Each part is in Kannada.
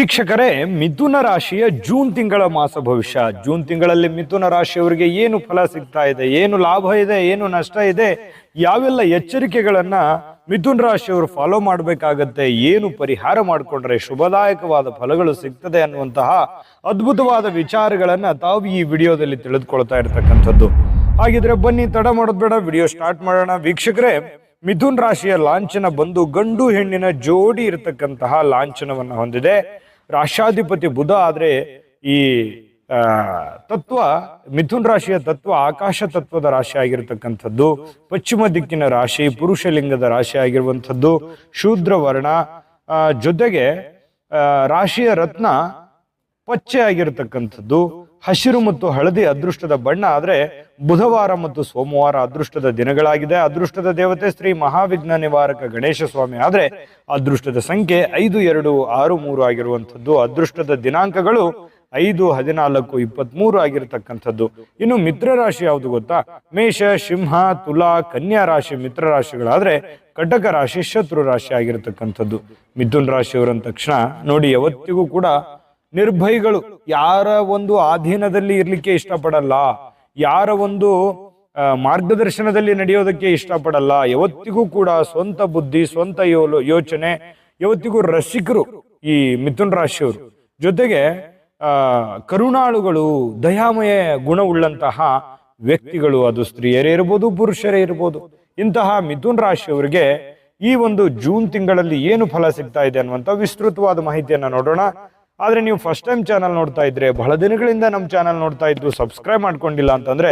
ವೀಕ್ಷಕರೇ, ಮಿಥುನ ರಾಶಿಯ ಜೂನ್ ತಿಂಗಳ ಮಾಸ ಭವಿಷ್ಯ. ಜೂನ್ ತಿಂಗಳಲ್ಲಿ ಮಿಥುನ ರಾಶಿಯವರಿಗೆ ಏನು ಫಲ ಸಿಗ್ತಾ ಇದೆ, ಏನು ಲಾಭ ಇದೆ, ಏನು ನಷ್ಟ ಇದೆ, ಯಾವೆಲ್ಲ ಎಚ್ಚರಿಕೆಗಳನ್ನ ಮಿಥುನ ರಾಶಿಯವರು ಫಾಲೋ ಮಾಡಬೇಕಾಗತ್ತೆ, ಏನು ಪರಿಹಾರ ಮಾಡಿಕೊಂಡ್ರೆ ಶುಭದಾಯಕವಾದ ಫಲಗಳು ಸಿಗ್ತದೆ ಅನ್ನುವಂತಹ ಅದ್ಭುತವಾದ ವಿಚಾರಗಳನ್ನ ತಾವು ಈ ವಿಡಿಯೋದಲ್ಲಿ ತಿಳಿದುಕೊಳ್ತಾ ಇರತಕ್ಕಂಥದ್ದು. ಹಾಗಿದ್ರೆ ಬನ್ನಿ, ತಡ ಮಾಡೋದು ಬೇಡ, ವಿಡಿಯೋ ಸ್ಟಾರ್ಟ್ ಮಾಡೋಣ. ವೀಕ್ಷಕರೇ, ಮಿಥುನ್ ರಾಶಿಯ ಲಾಂಛನ ಬಂದು ಗಂಡು ಹೆಣ್ಣಿನ ಜೋಡಿ ಇರತಕ್ಕಂತಹ ಲಾಂಛನವನ್ನ ಹೊಂದಿದೆ. ರಾಶಾಧಿಪತಿ ಬುಧ. ಆದ್ರೆ ಈ ತತ್ವ, ಮಿಥುನ್ ರಾಶಿಯ ತತ್ವ ಆಕಾಶ ತತ್ವದ ರಾಶಿ ಆಗಿರತಕ್ಕಂಥದ್ದು, ಪಶ್ಚಿಮ ದಿಕ್ಕಿನ ರಾಶಿ, ಪುರುಷ ಲಿಂಗದ ರಾಶಿ ಆಗಿರುವಂಥದ್ದು, ಶೂದ್ರ ವರ್ಣ. ಜೊತೆಗೆ ರಾಶಿಯ ರತ್ನ ಪಚ್ಚೆ ಆಗಿರತಕ್ಕಂಥದ್ದು, ಹಸಿರು ಮತ್ತು ಹಳದಿ ಅದೃಷ್ಟದ ಬಣ್ಣ. ಆದ್ರೆ ಬುಧವಾರ ಮತ್ತು ಸೋಮವಾರ ಅದೃಷ್ಟದ ದಿನಗಳಾಗಿದೆ. ಅದೃಷ್ಟದ ದೇವತೆ ಶ್ರೀ ಮಹಾವಿಘ್ನ ನಿವಾರಕ ಗಣೇಶ ಸ್ವಾಮಿ. ಆದ್ರೆ ಅದೃಷ್ಟದ ಸಂಖ್ಯೆ 5, 2, 6, 3 ಆಗಿರುವಂಥದ್ದು. ಅದೃಷ್ಟದ ದಿನಾಂಕಗಳು 5, 14, 23 ಆಗಿರತಕ್ಕಂಥದ್ದು. ಇನ್ನು ಮಿತ್ರ ರಾಶಿ ಯಾವುದು ಗೊತ್ತಾ? ಮೇಷ, ಸಿಂಹ, ತುಲಾ, ಕನ್ಯಾ ರಾಶಿ ಮಿತ್ರ ರಾಶಿಗಳಾದ್ರೆ ಕಟಕ ರಾಶಿ ಶತ್ರು ರಾಶಿ ಆಗಿರತಕ್ಕಂಥದ್ದು. ಮಿಥುನ್ ರಾಶಿಯವರಂದ ತಕ್ಷಣ ನೋಡಿ, ಯಾವತ್ತಿಗೂ ಕೂಡ ನಿರ್ಭಯಗಳು, ಯಾರ ಒಂದು ಅಧೀನದಲ್ಲಿ ಇರ್ಲಿಕ್ಕೆ ಇಷ್ಟಪಡಲ್ಲ, ಯಾರ ಒಂದು ಮಾರ್ಗದರ್ಶನದಲ್ಲಿ ನಡೆಯೋದಕ್ಕೆ ಇಷ್ಟಪಡಲ್ಲ. ಯಾವತ್ತಿಗೂ ಕೂಡ ಸ್ವಂತ ಬುದ್ಧಿ, ಸ್ವಂತ ಯೋಚನೆ, ಯಾವತ್ತಿಗೂ ರಸಿಕರು ಈ ಮಿಥುನ್ ರಾಶಿಯವರು. ಜೊತೆಗೆ ಕರುಣಾಳುಗಳು, ದಯಾಮಯ ಗುಣವುಳ್ಳಂತಹ ವ್ಯಕ್ತಿಗಳು. ಅದು ಸ್ತ್ರೀಯರೇ ಇರ್ಬೋದು, ಪುರುಷರೇ ಇರ್ಬೋದು. ಇಂತಹ ಮಿಥುನ್ ರಾಶಿಯವರಿಗೆ ಈ ಒಂದು ಜೂನ್ ತಿಂಗಳಲ್ಲಿ ಏನು ಫಲ ಸಿಗ್ತಾ ಇದೆ ಅನ್ನುವಂಥ ವಿಸ್ತೃತವಾದ ಮಾಹಿತಿಯನ್ನ ನೋಡೋಣ. ಆದ್ರೆ ನೀವು ಫಸ್ಟ್ ಟೈಮ್ ಚಾನಲ್ ನೋಡ್ತಾ ಇದ್ರೆ, ಬಹಳ ದಿನಗಳಿಂದ ನಮ್ಮ ಚಾನಲ್ ನೋಡ್ತಾ ಇದ್ದು ಸಬ್ಸ್ಕ್ರೈಬ್ ಮಾಡ್ಕೊಂಡಿಲ್ಲ ಅಂತಂದ್ರೆ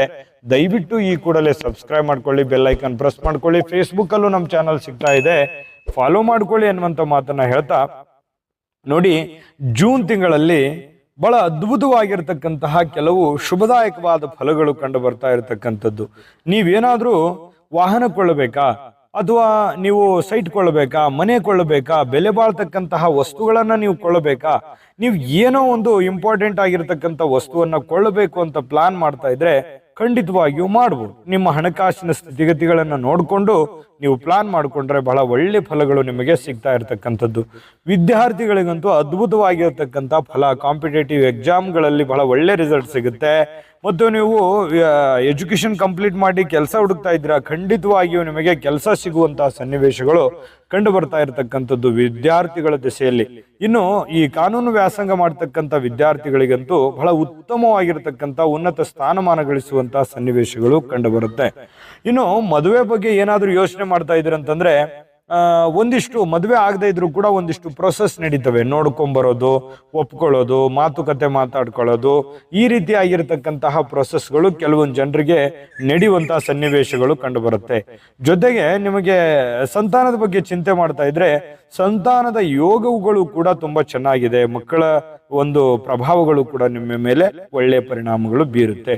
ದಯವಿಟ್ಟು ಈ ಕೂಡಲೇ ಸಬ್ಸ್ಕ್ರೈಬ್ ಮಾಡ್ಕೊಳ್ಳಿ, ಬೆಲ್ ಐಕನ್ ಪ್ರೆಸ್ ಮಾಡ್ಕೊಳ್ಳಿ. ಫೇಸ್ಬುಕ್ ಅಲ್ಲೂ ನಮ್ಮ ಚಾನಲ್ ಸಿಗ್ತಾ ಇದೆ, ಫಾಲೋ ಮಾಡ್ಕೊಳ್ಳಿ ಅನ್ನುವಂಥ ಮಾತನ್ನ ಹೇಳ್ತಾ, ನೋಡಿ, ಜೂನ್ ತಿಂಗಳಲ್ಲಿ ಬಹಳ ಅದ್ಭುತವಾಗಿರ್ತಕ್ಕಂತಹ ಕೆಲವು ಶುಭದಾಯಕವಾದ ಫಲಗಳು ಕಂಡು ಬರ್ತಾ ಇರತಕ್ಕಂಥದ್ದು. ನೀವೇನಾದ್ರೂ ವಾಹನ ಕೊಳ್ಳಬೇಕಾ, ಅಥವಾ ನೀವು ಸೈಟ್ ಕೊಳ್ಳಬೇಕಾ, ಮನೆ ಕೊಳ್ಳಬೇಕಾ, ಬೆಲೆ ಬಾಳ್ತಕ್ಕಂತಹ ವಸ್ತುಗಳನ್ನ ನೀವು ಕೊಳ್ಳಬೇಕಾ, ನೀವು ಏನೋ ಒಂದು ಇಂಪಾರ್ಟೆಂಟ್ ಆಗಿರ್ತಕ್ಕಂಥ ವಸ್ತುವನ್ನ ಕೊಳ್ಳಬೇಕು ಅಂತ ಪ್ಲಾನ್ ಮಾಡ್ತಾ ಇದ್ರೆ ಖಂಡಿತವಾಗಿಯೂ ಮಾಡ್ಬೋದು. ನಿಮ್ಮ ಹಣಕಾಸಿನ ಸ್ಥಿತಿಗತಿಗಳನ್ನ ನೋಡಿಕೊಂಡು ನೀವು ಪ್ಲಾನ್ ಮಾಡಿಕೊಂಡ್ರೆ ಬಹಳ ಒಳ್ಳೆ ಫಲಗಳು ನಿಮಗೆ ಸಿಗ್ತಾ ಇರತಕ್ಕಂಥದ್ದು. ವಿದ್ಯಾರ್ಥಿಗಳಿಗಂತೂ ಅದ್ಭುತವಾಗಿರ್ತಕ್ಕಂಥ ಫಲ. ಕಾಂಪಿಟೇಟಿವ್ ಎಕ್ಸಾಮ್ಗಳಲ್ಲಿ ಬಹಳ ಒಳ್ಳೆ ರಿಸಲ್ಟ್ ಸಿಗುತ್ತೆ. ಮತ್ತು ನೀವು ಎಜುಕೇಶನ್ ಕಂಪ್ಲೀಟ್ ಮಾಡಿ ಕೆಲಸ ಹುಡುಕ್ತಾ ಇದ್ದೀರಾ, ಖಂಡಿತವಾಗಿಯೂ ನಿಮಗೆ ಕೆಲಸ ಸಿಗುವಂತಹ ಸನ್ನಿವೇಶಗಳು ಕಂಡು ಬರ್ತಾ ಇರತಕ್ಕಂಥದ್ದು ವಿದ್ಯಾರ್ಥಿಗಳ ದಿಸೆಯಲ್ಲಿ. ಇನ್ನು ಈ ಕಾನೂನು ವ್ಯಾಸಂಗ ಮಾಡ್ತಕ್ಕಂಥ ವಿದ್ಯಾರ್ಥಿಗಳಿಗಂತೂ ಬಹಳ ಉತ್ತಮವಾಗಿರ್ತಕ್ಕಂಥ ಉನ್ನತ ಸ್ಥಾನಮಾನ ಗಳಿಸುವಂತಹ ಸನ್ನಿವೇಶಗಳು ಕಂಡು ಬರುತ್ತೆ. ಇನ್ನು ಮದುವೆ ಬಗ್ಗೆ ಏನಾದ್ರೂ ಯೋಚನೆ ಮಾಡ್ತಾ ಇದ್ದೀರ ಅಂತಂದ್ರೆ, ಒಂದಿಷ್ಟು ಮದುವೆ ಆಗದೆ ಇದ್ರು ಕೂಡ ಒಂದಿಷ್ಟು ಪ್ರೊಸೆಸ್ ನಡೀತವೆ. ನೋಡ್ಕೊಂಬರೋದು, ಒಪ್ಕೊಳ್ಳೋದು, ಮಾತುಕತೆ ಮಾತಾಡ್ಕೊಳ್ಳೋದು, ಈ ರೀತಿ ಆಗಿರತಕ್ಕಂತಹ ಪ್ರೊಸೆಸ್ಗಳು ಕೆಲವೊಂದು ಜನರಿಗೆ ನಡೆಯುವಂತಹ ಸನ್ನಿವೇಶಗಳು ಕಂಡು ಬರುತ್ತೆ. ಜೊತೆಗೆ ನಿಮಗೆ ಸಂತಾನದ ಬಗ್ಗೆ ಚಿಂತೆ ಮಾಡ್ತಾ ಇದ್ರೆ ಸಂತಾನದ ಯೋಗಗಳು ಕೂಡ ತುಂಬಾ ಚೆನ್ನಾಗಿದೆ. ಮಕ್ಕಳ ಒಂದು ಪ್ರಭಾವಗಳು ಕೂಡ ನಿಮ್ಮ ಮೇಲೆ ಒಳ್ಳೆಯ ಪರಿಣಾಮಗಳು ಬೀರುತ್ತೆ.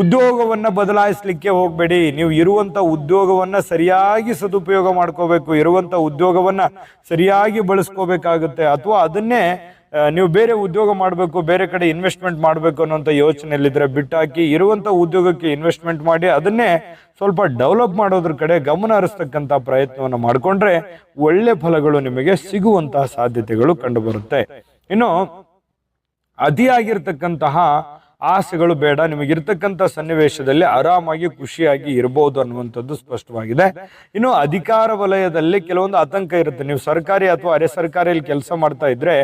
ಉದ್ಯೋಗವನ್ನ ಬದಲಾಯಿಸ್ಲಿಕ್ಕೆ ಹೋಗ್ಬೇಡಿ. ನೀವು ಇರುವಂತ ಉದ್ಯೋಗವನ್ನ ಸರಿಯಾಗಿ ಸದುಪಯೋಗ ಮಾಡ್ಕೋಬೇಕು, ಇರುವಂತ ಉದ್ಯೋಗವನ್ನ ಸರಿಯಾಗಿ ಬಳಸ್ಕೋಬೇಕಾಗುತ್ತೆ. ಅಥವಾ ಅದನ್ನೇ ನೀವು ಬೇರೆ ಉದ್ಯೋಗ ಮಾಡಬೇಕು, ಬೇರೆ ಕಡೆ ಇನ್ವೆಸ್ಟ್ಮೆಂಟ್ ಮಾಡಬೇಕು ಅನ್ನೋಂಥ ಯೋಚನೆಯಲ್ಲಿದ್ರೆ ಬಿಟ್ಟಾಕಿ ಇರುವಂತ ಉದ್ಯೋಗಕ್ಕೆ ಇನ್ವೆಸ್ಟ್ಮೆಂಟ್ ಮಾಡಿ ಅದನ್ನೇ ಸ್ವಲ್ಪ ಡೆವಲಪ್ ಮಾಡೋದ್ರ ಕಡೆ ಗಮನ ಹರಿಸ್ತಕ್ಕಂಥ ಪ್ರಯತ್ನವನ್ನು ಮಾಡಿಕೊಂಡ್ರೆ ಒಳ್ಳೆ ಫಲಗಳು ನಿಮಗೆ ಸಿಗುವಂತಹ ಸಾಧ್ಯತೆಗಳು ಕಂಡು ಬರುತ್ತೆ. ಇನ್ನು ಅತಿಯಾಗಿರ್ತಕ್ಕಂತಹ ಆಸೆಗಳು ಬೇಡ. ನಿಮಗಿರ್ತಕ್ಕಂಥ ಸನ್ನಿವೇಶದಲ್ಲಿ ಆರಾಮಾಗಿ ಖುಷಿಯಾಗಿ ಇರಬಹುದು ಅನ್ನುವಂಥದ್ದು ಸ್ಪಷ್ಟವಾಗಿದೆ. ಇನ್ನು ಅಧಿಕಾರ ವಲಯದಲ್ಲಿ ಕೆಲವೊಂದು ಆತಂಕ ಇರುತ್ತೆ. ನೀವು ಸರ್ಕಾರಿ ಅಥವಾ ಅರೆ ಸರ್ಕಾರಿಯಲ್ಲಿ ಕೆಲಸ ಮಾಡ್ತಾ ಇದ್ರೆ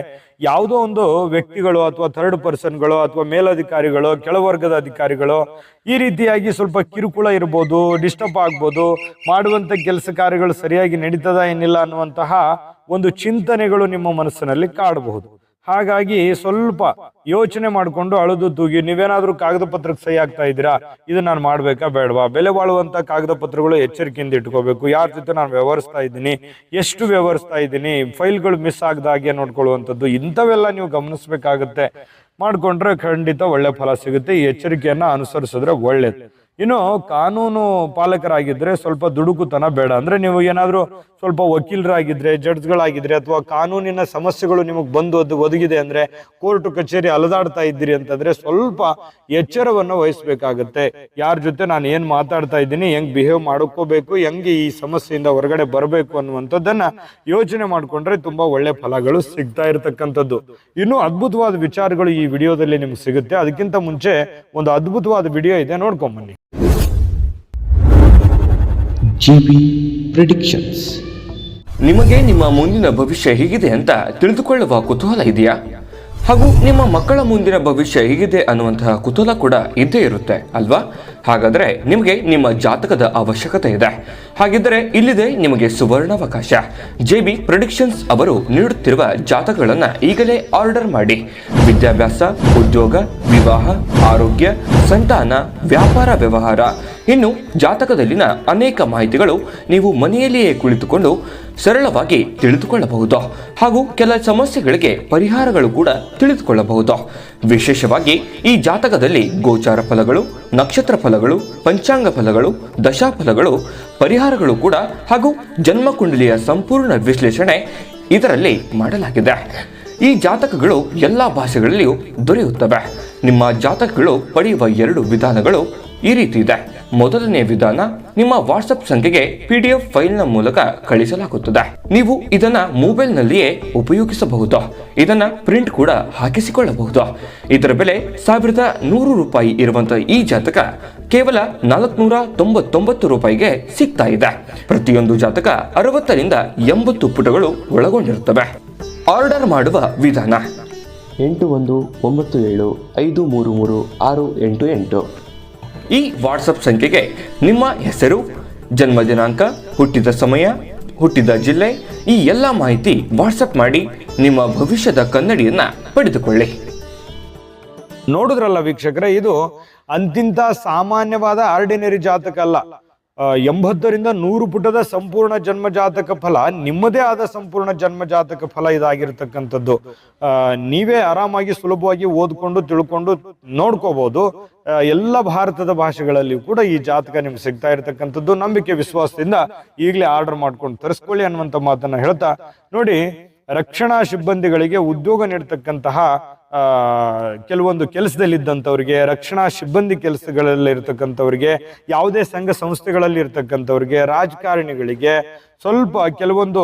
ಯಾವುದೋ ಒಂದು ವ್ಯಕ್ತಿಗಳು ಅಥವಾ ಥರ್ಡ್ ಪರ್ಸನ್ಗಳು ಅಥವಾ ಮೇಲಧಿಕಾರಿಗಳು, ಕೆಳವರ್ಗದ ಅಧಿಕಾರಿಗಳು, ಈ ರೀತಿಯಾಗಿ ಸ್ವಲ್ಪ ಕಿರುಕುಳ ಇರ್ಬೋದು, ಡಿಸ್ಟರ್ಬ್ ಆಗ್ಬೋದು, ಮಾಡುವಂತ ಕೆಲಸ ಕಾರ್ಯಗಳು ಸರಿಯಾಗಿ ನಡೀತದ ಏನಿಲ್ಲ ಅನ್ನುವಂತಹ ಒಂದು ಚಿಂತನೆಗಳು ನಿಮ್ಮ ಮನಸ್ಸಿನಲ್ಲಿ ಕಾಡಬಹುದು. ಹಾಗಾಗಿ ಸ್ವಲ್ಪ ಯೋಚನೆ ಮಾಡಿಕೊಂಡು ಅಳದು ತೂಗಿ ನೀವೇನಾದ್ರೂ ಕಾಗದ ಪತ್ರಕ್ಕೆ ಸಹಿ ಆಗ್ತಾ ಇದ್ದೀರಾ, ಇದು ನಾನು ಮಾಡ್ಬೇಕಾ ಬೇಡವಾ, ಬೆಲೆ ಬಾಳುವಂತ ಕಾಗದ ಪತ್ರಗಳು ಎಚ್ಚರಿಕೆಯಿಂದ ಇಟ್ಕೋಬೇಕು. ಯಾರ ಜೊತೆ ನಾನು ವ್ಯವಹರಿಸ್ತಾ ಇದ್ದೀನಿ, ಎಷ್ಟು ವ್ಯವಹರಿಸ್ತಾ ಇದ್ದೀನಿ, ಫೈಲ್ಗಳು ಮಿಸ್ ಆಗದ ಹಾಗೆ ನೋಡ್ಕೊಳ್ಳುವಂಥದ್ದು, ಇಂಥವೆಲ್ಲ ನೀವು ಗಮನಿಸ್ಬೇಕಾಗತ್ತೆ. ಮಾಡ್ಕೊಂಡ್ರೆ ಖಂಡಿತ ಒಳ್ಳೆ ಫಲ ಸಿಗುತ್ತೆ. ಈ ಎಚ್ಚರಿಕೆಯನ್ನ ಅನುಸರಿಸಿದ್ರೆ ಒಳ್ಳೇದು. ಇನ್ನು ಕಾನೂನು ಪಾಲಕರಾಗಿದ್ರೆ ಸ್ವಲ್ಪ ದುಡುಕುತನ ಬೇಡ. ಅಂದ್ರೆ ನೀವು ಏನಾದ್ರೂ ಸ್ವಲ್ಪ ವಕೀಲರಾಗಿದ್ರೆ, ಜಡ್ಜ್ಗಳಾಗಿದ್ರೆ, ಅಥವಾ ಕಾನೂನಿನ ಸಮಸ್ಯೆಗಳು ನಿಮಗೆ ಬಂದು ಒದಗಿದೆ ಅಂದ್ರೆ, ಕೋರ್ಟ್ ಕಚೇರಿ ಅಲದಾಡ್ತಾ ಇದ್ದೀರಿ ಅಂತಂದ್ರೆ ಸ್ವಲ್ಪ ಎಚ್ಚರವನ್ನು ವಹಿಸ್ಬೇಕಾಗತ್ತೆ. ಯಾರ ಜೊತೆ ನಾನು ಏನ್ ಮಾತಾಡ್ತಾ ಇದ್ದೀನಿ, ಹೆಂಗ್ ಬಿಹೇವ್ ಮಾಡ್ಕೋಬೇಕು, ಹೆಂಗೆ ಈ ಸಮಸ್ಯೆಯಿಂದ ಹೊರಗಡೆ ಬರಬೇಕು ಅನ್ನುವಂಥದ್ದನ್ನ ಯೋಚನೆ ಮಾಡ್ಕೊಂಡ್ರೆ ತುಂಬಾ ಒಳ್ಳೆ ಫಲಗಳು ಸಿಗ್ತಾ ಇರತಕ್ಕಂಥದ್ದು. ಇನ್ನು ಅದ್ಭುತವಾದ ವಿಚಾರಗಳು ಈ ವಿಡಿಯೋದಲ್ಲಿ ನಿಮ್ಗೆ ಸಿಗುತ್ತೆ. ಅದಕ್ಕಿಂತ ಮುಂಚೆ ಒಂದು ಅದ್ಭುತವಾದ ವಿಡಿಯೋ ಇದೆ, ನೋಡ್ಕೊಂಬನ್ನಿ. GB predictions. ನಿಮಗೆ ನಿಮ್ಮ ಮುಂದಿನ ಭವಿಷ್ಯ ಹೇಗಿದೆ ಅಂತ ತಿಳಿದುಕೊಳ್ಳುವ ಕುತೂಹಲ ಇದೆಯಾ? ಹಾಗೂ ನಿಮ್ಮ ಮಕ್ಕಳ ಮುಂದಿನ ಭವಿಷ್ಯ ಹೇಗಿದೆ ಅನ್ನುವಂತಹ ಕುತೂಹಲ ಕೂಡ ಇದ್ದೇ ಇರುತ್ತೆ ಅಲ್ವಾ? ಹಾಗಾದ್ರೆ ನಿಮಗೆ ನಿಮ್ಮ ಜಾತಕದ ಅವಶ್ಯಕತೆ ಇದೆ. ಹಾಗಿದ್ದರೆ ಇಲ್ಲಿದೆ ನಿಮಗೆ ಸುವರ್ಣಾವಕಾಶ. JB ಪ್ರೆಡಿಕ್ಷನ್ಸ್ ಅವರು ನೀಡುತ್ತಿರುವ ಜಾತಕಗಳನ್ನ ಈಗಲೇ ಆರ್ಡರ್ ಮಾಡಿ. ವಿದ್ಯಾಭ್ಯಾಸ, ಉದ್ಯೋಗ, ವಿವಾಹ, ಆರೋಗ್ಯ, ಸಂತಾನ, ವ್ಯಾಪಾರ ವ್ಯವಹಾರ, ಇನ್ನು ಜಾತಕದಲ್ಲಿನ ಅನೇಕ ಮಾಹಿತಿಗಳು ನೀವು ಮನೆಯಲ್ಲಿಯೇ ಕುಳಿತುಕೊಂಡು ಸರಳವಾಗಿ ತಿಳಿದುಕೊಳ್ಳಬಹುದು. ಹಾಗೂ ಕೆಲ ಸಮಸ್ಯೆಗಳಿಗೆ ಪರಿಹಾರಗಳು ಕೂಡ ತಿಳಿದುಕೊಳ್ಳಬಹುದು. ವಿಶೇಷವಾಗಿ ಈ ಜಾತಕದಲ್ಲಿ ಗೋಚಾರ ಫಲಗಳು, ನಕ್ಷತ್ರ ಫಲಗಳು, ಪಂಚಾಂಗ ಫಲಗಳು, ದಶಾಫಲಗಳು, ಪರಿಹಾರಗಳು ಕೂಡ ಹಾಗೂ ಜನ್ಮಕುಂಡಲಿಯ ಸಂಪೂರ್ಣ ವಿಶ್ಲೇಷಣೆ ಇದರಲ್ಲಿ ಮಾಡಲಾಗಿದೆ. ಈ ಜಾತಕಗಳು ಎಲ್ಲ ಭಾಷೆಗಳಲ್ಲಿಯೂ ದೊರೆಯುತ್ತವೆ. ನಿಮ್ಮ ಜಾತಕಗಳು ಪಡೆಯುವ 2 ವಿಧಾನಗಳು ಈ ರೀತಿ ಇದೆ. ಮೊದಲನೇ ವಿಧಾನ, ನಿಮ್ಮ ವಾಟ್ಸಪ್ ಸಂಖ್ಯೆಗೆ PDF ಫೈಲ್ನ ಮೂಲಕ ಕಳಿಸಲಾಗುತ್ತದೆ. ನೀವು ಇದನ್ನ ಮೊಬೈಲ್ನಲ್ಲಿಯೇ ಉಪಯೋಗಿಸಬಹುದು. ಇದನ್ನ ಪ್ರಿಂಟ್ ಕೂಡ ಹಾಕಿಸಿಕೊಳ್ಳಬಹುದು. ಇದರ ಬೆಲೆ 1100 ರೂಪಾಯಿ ಇರುವಂತಹ ಈ ಜಾತಕ ಕೇವಲ 499 ರೂಪಾಯಿಗೆ ಸಿಗ್ತಾ ಇದೆ. ಪ್ರತಿಯೊಂದು ಜಾತಕ 60 ರಿಂದ 80 ಪುಟಗಳು ಒಳಗೊಂಡಿರುತ್ತವೆ. ಆರ್ಡರ್ ಮಾಡುವ ವಿಧಾನ: 8197533688. ಈ ವಾಟ್ಸಪ್ ಸಂಖ್ಯೆಗೆ ನಿಮ್ಮ ಹೆಸರು, ಜನ್ಮ ದಿನಾಂಕ, ಹುಟ್ಟಿದ ಸಮಯ, ಹುಟ್ಟಿದ ಜಿಲ್ಲೆ, ಈ ಎಲ್ಲ ಮಾಹಿತಿ ವಾಟ್ಸಪ್ ಮಾಡಿ ನಿಮ್ಮ ಭವಿಷ್ಯದ ಕನ್ನಡಿಯನ್ನ ಪಡೆದುಕೊಳ್ಳಿ. ನೋಡಿದ್ರಲ್ಲ ವೀಕ್ಷಕರೇ, ಇದು ಅಂತಿಂತ ಸಾಮಾನ್ಯವಾದ ಆರ್ಡಿನರಿ ಜಾತಕ ಅಲ್ಲ. 80 ರಿಂದ 100 ಪುಟದ ಸಂಪೂರ್ಣ ಜನ್ಮ ಜಾತಕ ಫಲ, ನಿಮ್ಮದೇ ಆದ ಸಂಪೂರ್ಣ ಜನ್ಮ ಜಾತಕ ಫಲ ಇದಾಗಿರ್ತಕ್ಕಂಥದ್ದು. ನೀವೇ ಆರಾಮಾಗಿ ಸುಲಭವಾಗಿ ಓದ್ಕೊಂಡು ತಿಳ್ಕೊಂಡು ನೋಡ್ಕೋಬಹುದು. ಎಲ್ಲ ಭಾರತದ ಭಾಷೆಗಳಲ್ಲಿ ಕೂಡ ಈ ಜಾತಕ ನಿಮ್ಗೆ ಸಿಗ್ತಾ ಇರತಕ್ಕಂಥದ್ದು. ನಂಬಿಕೆ ವಿಶ್ವಾಸದಿಂದ ಈಗಲೇ ಆರ್ಡರ್ ಮಾಡ್ಕೊಂಡು ತರಿಸ್ಕೊಳ್ಳಿ ಅನ್ನುವಂಥ ಮಾತನ್ನ ಹೇಳ್ತಾ, ನೋಡಿ, ರಕ್ಷಣಾ ಸಿಬ್ಬಂದಿಗಳಿಗೆ ಉದ್ಯೋಗ ನೀಡತಕ್ಕಂತಹ ಕೆಲವೊಂದು ಕೆಲಸದಲ್ಲಿದ್ದಂಥವ್ರಿಗೆ, ರಕ್ಷಣಾ ಸಿಬ್ಬಂದಿ ಕೆಲಸಗಳಲ್ಲಿ ಇರ್ತಕ್ಕಂಥವ್ರಿಗೆ, ಯಾವುದೇ ಸಂಘ ಸಂಸ್ಥೆಗಳಲ್ಲಿ ಇರ್ತಕ್ಕಂಥವ್ರಿಗೆ, ರಾಜಕಾರಣಿಗಳಿಗೆ ಸ್ವಲ್ಪ ಕೆಲವೊಂದು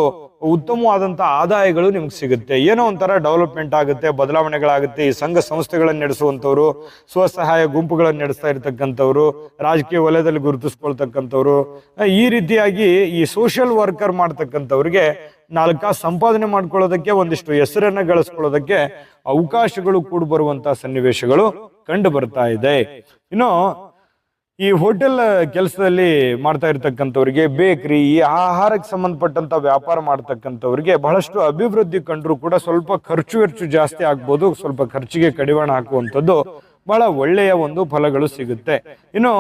ಉತ್ತಮವಾದಂಥ ಆದಾಯಗಳು ನಿಮ್ಗೆ ಸಿಗುತ್ತೆ. ಏನೋ ಒಂಥರ ಡೆವಲಪ್ಮೆಂಟ್ ಆಗುತ್ತೆ, ಬದಲಾವಣೆಗಳಾಗುತ್ತೆ. ಈ ಸಂಘ ಸಂಸ್ಥೆಗಳನ್ನು ನಡೆಸುವಂಥವ್ರು, ಸ್ವಸಹಾಯ ಗುಂಪುಗಳನ್ನು ನಡೆಸ್ತಾ ಇರ್ತಕ್ಕಂಥವ್ರು, ರಾಜಕೀಯ ವಲಯದಲ್ಲಿ ಗುರುತಿಸ್ಕೊಳ್ತಕ್ಕಂಥವ್ರು, ಈ ರೀತಿಯಾಗಿ ಈ ಸೋಷಿಯಲ್ ವರ್ಕರ್ ಮಾಡ್ತಕ್ಕಂಥವ್ರಿಗೆ 4 ಕಾಸು ಸಂಪಾದನೆ ಮಾಡ್ಕೊಳ್ಳೋದಕ್ಕೆ, ಒಂದಿಷ್ಟು ಹೆಸರನ್ನ ಗಳಿಸ್ಕೊಳ್ಳೋದಕ್ಕೆ ಅವಕಾಶಗಳು ಕೂಡ ಬರುವಂತಹ ಸನ್ನಿವೇಶಗಳು ಕಂಡು ಬರ್ತಾ ಇದೆ. ಇನ್ನು ಈ ಹೋಟೆಲ್ ಕೆಲಸದಲ್ಲಿ ಮಾಡ್ತಾ ಇರ್ತಕ್ಕಂಥವ್ರಿಗೆ, ಬೇಕರಿ, ಈ ಆಹಾರಕ್ಕೆ ಸಂಬಂಧಪಟ್ಟಂತ ವ್ಯಾಪಾರ ಮಾಡ್ತಕ್ಕಂಥವ್ರಿಗೆ ಬಹಳಷ್ಟು ಅಭಿವೃದ್ಧಿ ಕಂಡ್ರು ಕೂಡ ಸ್ವಲ್ಪ ಖರ್ಚು ವೆಚ್ಚು ಜಾಸ್ತಿ ಆಗ್ಬೋದು. ಸ್ವಲ್ಪ ಖರ್ಚಿಗೆ ಕಡಿವಾಣ ಹಾಕುವಂಥದ್ದು ಬಹಳ ಒಳ್ಳೆಯ ಒಂದು ಫಲಗಳು ಸಿಗುತ್ತೆ. ಇನ್ನು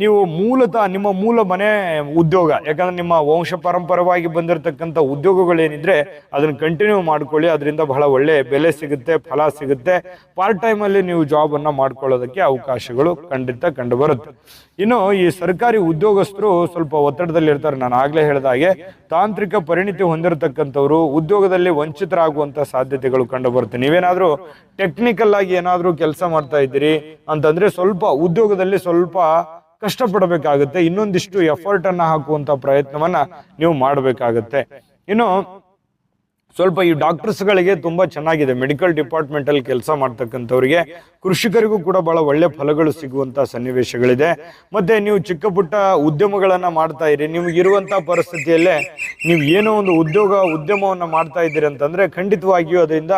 ನೀವು ಮೂಲತಃ ನಿಮ್ಮ ಮೂಲ ಮನೆ ಉದ್ಯೋಗ, ಯಾಕಂದ್ರೆ ನಿಮ್ಮ ವಂಶ ಪರಂಪರವಾಗಿ ಬಂದಿರತಕ್ಕಂಥ ಉದ್ಯೋಗಗಳೇನಿದ್ರೆ ಅದನ್ನ ಕಂಟಿನ್ಯೂ ಮಾಡ್ಕೊಳ್ಳಿ. ಅದರಿಂದ ಬಹಳ ಒಳ್ಳೆ ಬೆಲೆ ಸಿಗುತ್ತೆ, ಫಲ ಸಿಗುತ್ತೆ. ಪಾರ್ಟ್ ಟೈಮ್ ಅಲ್ಲಿ ನೀವು ಜಾಬ್ ಅನ್ನ ಮಾಡ್ಕೊಳ್ಳೋದಕ್ಕೆ ಅವಕಾಶಗಳು ಖಂಡಿತ ಕಂಡು ಬರುತ್ತೆ. ಇನ್ನು ಈ ಸರ್ಕಾರಿ ಉದ್ಯೋಗಸ್ಥರು ಸ್ವಲ್ಪ ಒತ್ತಡದಲ್ಲಿ ಇರ್ತಾರೆ. ನಾನು ಆಗ್ಲೇ ಹೇಳಿದ ಹಾಗೆ ತಾಂತ್ರಿಕ ಪರಿಣಿತಿ ಹೊಂದಿರತಕ್ಕಂಥವ್ರು ಉದ್ಯೋಗದಲ್ಲಿ ವಂಚಿತರಾಗುವಂತ ಸಾಧ್ಯತೆಗಳು ಕಂಡು ಬರುತ್ತೆ. ನೀವೇನಾದ್ರೂ ಟೆಕ್ನಿಕಲ್ ಆಗಿ ಏನಾದ್ರೂ ಕೆಲಸ ಮಾಡ್ತಾ ಇದ್ದೀರಿ ಅಂತಂದ್ರೆ ಸ್ವಲ್ಪ ಉದ್ಯೋಗದಲ್ಲಿ ಸ್ವಲ್ಪ ಕಷ್ಟಪಡಬೇಕಾಗುತ್ತೆ. ಇನ್ನೊಂದಿಷ್ಟು ಎಫರ್ಟ್ ಅನ್ನ ಹಾಕುವಂತ ಪ್ರಯತ್ನವನ್ನ ನೀವು ಮಾಡಬೇಕಾಗತ್ತೆ. ಇನ್ನು ಸ್ವಲ್ಪ ಈ ಡಾಕ್ಟರ್ಸ್ಗಳಿಗೆ ತುಂಬಾ ಚೆನ್ನಾಗಿದೆ. ಮೆಡಿಕಲ್ ಡಿಪಾರ್ಟ್ಮೆಂಟ್ ಅಲ್ಲಿ ಕೆಲಸ ಮಾಡ್ತಕ್ಕಂಥವ್ರಿಗೆ, ಕೃಷಿಕರಿಗೂ ಕೂಡ ಬಹಳ ಒಳ್ಳೆ ಫಲಗಳು ಸಿಗುವಂತ ಸನ್ನಿವೇಶಗಳಿದೆ. ಮತ್ತೆ ನೀವು ಚಿಕ್ಕ ಪುಟ್ಟ ಉದ್ಯಮಗಳನ್ನ ಮಾಡ್ತಾ ಇರಿ. ನಿಮ್ಗೆ ಇರುವಂತಹ ಪರಿಸ್ಥಿತಿಯಲ್ಲೇ ನೀವು ಏನೋ ಒಂದು ಉದ್ಯಮವನ್ನ ಮಾಡ್ತಾ ಇದ್ದೀರಿ ಅಂತಂದ್ರೆ ಖಂಡಿತವಾಗಿಯೂ ಅದರಿಂದ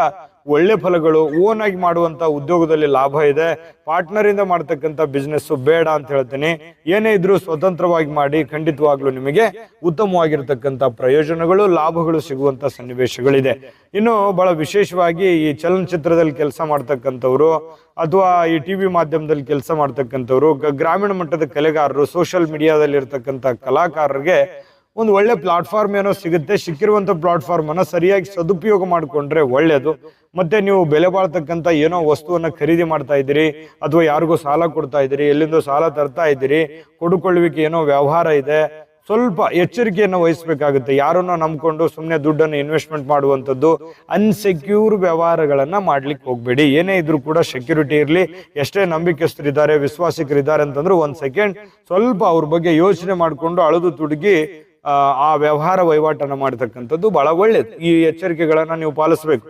ಒಳ್ಳೆ ಫಲಗಳು. ಓನ್ ಆಗಿ ಮಾಡುವಂತ ಉದ್ಯೋಗದಲ್ಲಿ ಲಾಭ ಇದೆ. ಪಾರ್ಟ್ನರ್ ಇಂದ ಮಾಡ್ತಕ್ಕಂಥ ಬಿಸ್ನೆಸ್ ಬೇಡ ಅಂತ ಹೇಳ್ತೀನಿ. ಏನೇ ಇದ್ರೂ ಸ್ವತಂತ್ರವಾಗಿ ಮಾಡಿ, ಖಂಡಿತವಾಗ್ಲೂ ನಿಮಗೆ ಉತ್ತಮವಾಗಿರ್ತಕ್ಕಂಥ ಪ್ರಯೋಜನಗಳು, ಲಾಭಗಳು ಸಿಗುವಂತ ಸನ್ನಿವೇಶಗಳಿದೆ. ಇನ್ನು ಬಹಳ ವಿಶೇಷವಾಗಿ ಈ ಚಲನಚಿತ್ರದಲ್ಲಿ ಕೆಲಸ ಮಾಡ್ತಕ್ಕಂಥವ್ರು ಅಥವಾ ಈ TV ಮಾಧ್ಯಮದಲ್ಲಿ ಕೆಲಸ ಮಾಡ್ತಕ್ಕಂಥವ್ರು, ಗ್ರಾಮೀಣ ಮಟ್ಟದ ಕಲೆಗಾರರು, ಸೋಷಿಯಲ್ ಮೀಡಿಯಾದಲ್ಲಿ ಇರ್ತಕ್ಕಂಥ ಕಲಾಕಾರರಿಗೆ ಒಂದು ಒಳ್ಳೆ ಪ್ಲಾಟ್ಫಾರ್ಮ್ ಏನೋ ಸಿಗುತ್ತೆ. ಸಿಕ್ಕಿರುವಂತ ಪ್ಲಾಟ್ಫಾರ್ಮ್ ಅನ್ನ ಸರಿಯಾಗಿ ಸದುಪಯೋಗ ಮಾಡಿಕೊಂಡ್ರೆ ಒಳ್ಳೇದು. ಮತ್ತೆ ನೀವು ಬೆಲೆ ಬಾಳ್ತಕ್ಕಂಥ ಏನೋ ವಸ್ತುವನ್ನ ಖರೀದಿ ಮಾಡ್ತಾ ಇದ್ದೀರಿ, ಅಥವಾ ಯಾರಿಗೋ ಸಾಲ ಕೊಡ್ತಾ ಇದ್ದೀರಿ, ಎಲ್ಲಿಂದೋ ಸಾಲ ತರ್ತಾ ಇದ್ದೀರಿ, ಕೊಡುಕೊಳ್ಳುವಿಕೆ ಏನೋ ವ್ಯವಹಾರ ಇದೆ, ಸ್ವಲ್ಪ ಎಚ್ಚರಿಕೆಯನ್ನು ವಹಿಸಬೇಕಾಗುತ್ತೆ. ಯಾರನ್ನೋ ನಂಬ್ಕೊಂಡು ಸುಮ್ಮನೆ ದುಡ್ಡನ್ನು ಇನ್ವೆಸ್ಟ್ಮೆಂಟ್ ಮಾಡುವಂಥದ್ದು, ಅನ್ಸೆಕ್ಯೂರ್ ವ್ಯವಹಾರಗಳನ್ನ ಮಾಡ್ಲಿಕ್ಕೆ ಹೋಗ್ಬೇಡಿ. ಏನೇ ಇದ್ರೂ ಕೂಡ ಸೆಕ್ಯೂರಿಟಿ ಇರಲಿ. ಎಷ್ಟೇ ನಂಬಿಕೆಸ್ಥರಿದ್ದಾರೆ, ವಿಶ್ವಾಸಿಕರಿದ್ದಾರೆ ಅಂತಂದ್ರೆ ಒಂದ್ ಸೆಕೆಂಡ್ ಸ್ವಲ್ಪ ಅವ್ರ ಬಗ್ಗೆ ಯೋಚನೆ ಮಾಡಿಕೊಂಡು ಅಳದು ತುಡುಗಿ ಆ ವ್ಯವಹಾರ ವಹಿವಾಟನ್ನು ಮಾಡತಕ್ಕಂಥದ್ದು ಬಹಳ ಒಳ್ಳೇದು. ಈ ಎಚ್ಚರಿಕೆಗಳನ್ನ ನೀವು ಪಾಲಿಸಬೇಕು.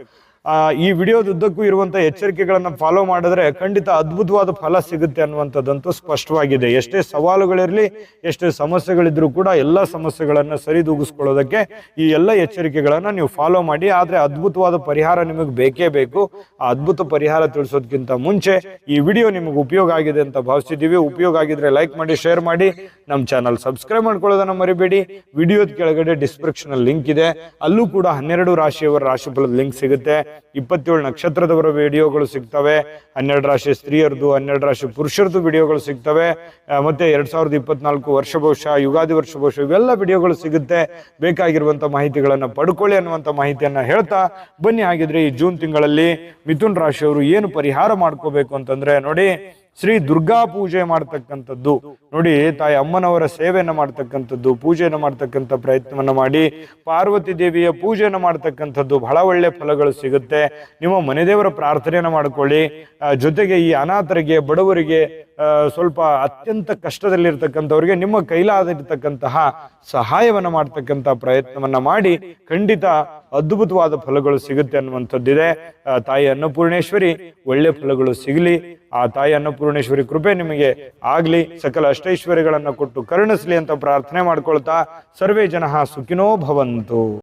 ಈ ವಿಡಿಯೋದುದ್ದಕ್ಕೂ ಇರುವಂತಹ ಎಚ್ಚರಿಕೆಗಳನ್ನ ಫಾಲೋ ಮಾಡಿದ್ರೆ ಖಂಡಿತ ಅದ್ಭುತವಾದ ಫಲ ಸಿಗುತ್ತೆ ಅನ್ನುವಂಥದ್ದಂತೂ ಸ್ಪಷ್ಟವಾಗಿದೆ. ಎಷ್ಟೇ ಸವಾಲುಗಳಿರಲಿ, ಎಷ್ಟೇ ಸಮಸ್ಯೆಗಳಿದ್ರು ಕೂಡ ಎಲ್ಲ ಸಮಸ್ಯೆಗಳನ್ನ ಸರಿದೂಗಿಸ್ಕೊಳ್ಳೋದಕ್ಕೆ ಈ ಎಲ್ಲ ಎಚ್ಚರಿಕೆಗಳನ್ನ ನೀವು ಫಾಲೋ ಮಾಡಿ. ಆದ್ರೆ ಅದ್ಭುತವಾದ ಪರಿಹಾರ ನಿಮಗೆ ಬೇಕೇ ಬೇಕು. ಆ ಅದ್ಭುತ ಪರಿಹಾರ ತಿಳಿಸೋದಕ್ಕಿಂತ ಮುಂಚೆ ಈ ವಿಡಿಯೋ ನಿಮಗೆ ಉಪಯೋಗ ಆಗಿದೆ ಅಂತ ಭಾವಿಸಿದ್ದೀವಿ. ಉಪಯೋಗ ಆಗಿದ್ರೆ ಲೈಕ್ ಮಾಡಿ, ಶೇರ್ ಮಾಡಿ, ನಮ್ಮ ಚಾನಲ್ ಸಬ್ಸ್ಕ್ರೈಬ್ ಮಾಡ್ಕೊಳ್ಳೋದನ್ನ ಮರಿಬೇಡಿ. ವಿಡಿಯೋದ ಕೆಳಗಡೆ ಡಿಸ್ಕ್ರಿಪ್ಷನ್ ಲಿಂಕ್ ಇದೆ, ಅಲ್ಲೂ ಕೂಡ 12 ರಾಶಿಯವರ ರಾಶಿಫಲದ ಲಿಂಕ್ ಸಿಗುತ್ತೆ. 27 ನಕ್ಷತ್ರದವರ ವಿಡಿಯೋಗಳು ಸಿಗ್ತವೆ. 12 ರಾಶಿ ಸ್ತ್ರೀಯರದು, 12 ರಾಶಿ ಪುರುಷರದು ವಿಡಿಯೋಗಳು ಸಿಗ್ತವೆ. ಮತ್ತೆ 2024 ವರ್ಷ ಭವಿಷ್ಯ, ಯುಗಾದಿ ವರ್ಷ ಭವಿಷ್ಯ, ಇವೆಲ್ಲ ವಿಡಿಯೋಗಳು ಸಿಗುತ್ತೆ. ಬೇಕಾಗಿರುವಂತ ಮಾಹಿತಿಗಳನ್ನ ಪಡ್ಕೊಳ್ಳಿ ಅನ್ನುವಂತ ಮಾಹಿತಿಯನ್ನ ಹೇಳ್ತಾ ಬನ್ನಿ. ಹಾಗಿದ್ರೆ ಈ ಜೂನ್ ತಿಂಗಳಲ್ಲಿ ಮಿಥುನ್ ರಾಶಿಯವರು ಏನು ಪರಿಹಾರ ಮಾಡ್ಕೋಬೇಕು ಅಂತಂದ್ರೆ, ನೋಡಿ, ಶ್ರೀ ದುರ್ಗಾ ಪೂಜೆ ಮಾಡ್ತಕ್ಕಂಥದ್ದು, ನೋಡಿ, ತಾಯಿ ಅಮ್ಮನವರ ಸೇವೆಯನ್ನು ಮಾಡ್ತಕ್ಕಂಥದ್ದು, ಪೂಜೆಯನ್ನು ಮಾಡ್ತಕ್ಕಂಥ ಪ್ರಯತ್ನವನ್ನ ಮಾಡಿ. ಪಾರ್ವತಿ ದೇವಿಯ ಪೂಜೆಯನ್ನು ಮಾಡ್ತಕ್ಕಂಥದ್ದು, ಬಹಳ ಒಳ್ಳೆ ಫಲಗಳು ಸಿಗುತ್ತೆ. ನಿಮ್ಮ ಮನೆದೇವರ ಪ್ರಾರ್ಥನೆಯನ್ನು ಮಾಡ್ಕೊಳ್ಳಿ. ಜೊತೆಗೆ ಈ ಅನಾಥರಿಗೆ, ಬಡವರಿಗೆ, ಸ್ವಲ್ಪ ಅತ್ಯಂತ ಕಷ್ಟದಲ್ಲಿರ್ತಕ್ಕಂಥವ್ರಿಗೆ ನಿಮ್ಮ ಕೈಲಾದಿರ್ತಕ್ಕಂತಹ ಸಹಾಯವನ್ನ ಮಾಡ್ತಕ್ಕಂಥ ಪ್ರಯತ್ನವನ್ನ ಮಾಡಿ. ಖಂಡಿತ ಅದ್ಭುತವಾದ ಫಲಗಳು ಸಿಗುತ್ತೆ ಅನ್ನುವಂಥದ್ದಿದೆ. ತಾಯಿ ಅನ್ನಪೂರ್ಣೇಶ್ವರಿ ಒಳ್ಳೆ ಫಲಗಳು ಸಿಗಲಿ. ಆ ತಾಯಿ ಅನ್ನಪೂರ್ಣೇಶ್ವರಿ ಕೃಪೆ ನಿಮಗೆ ಆಗ್ಲಿ, ಸಕಲ ಅಷ್ಟೈಶ್ವರ್ಯಗಳನ್ನ ಕೊಟ್ಟು ಕರುಣಿಸ್ಲಿ ಅಂತ ಪ್ರಾರ್ಥನೆ ಮಾಡ್ಕೊಳ್ತಾ, ಸರ್ವೇ ಜನಃ ಸುಖಿನೋ ಭವಂತು.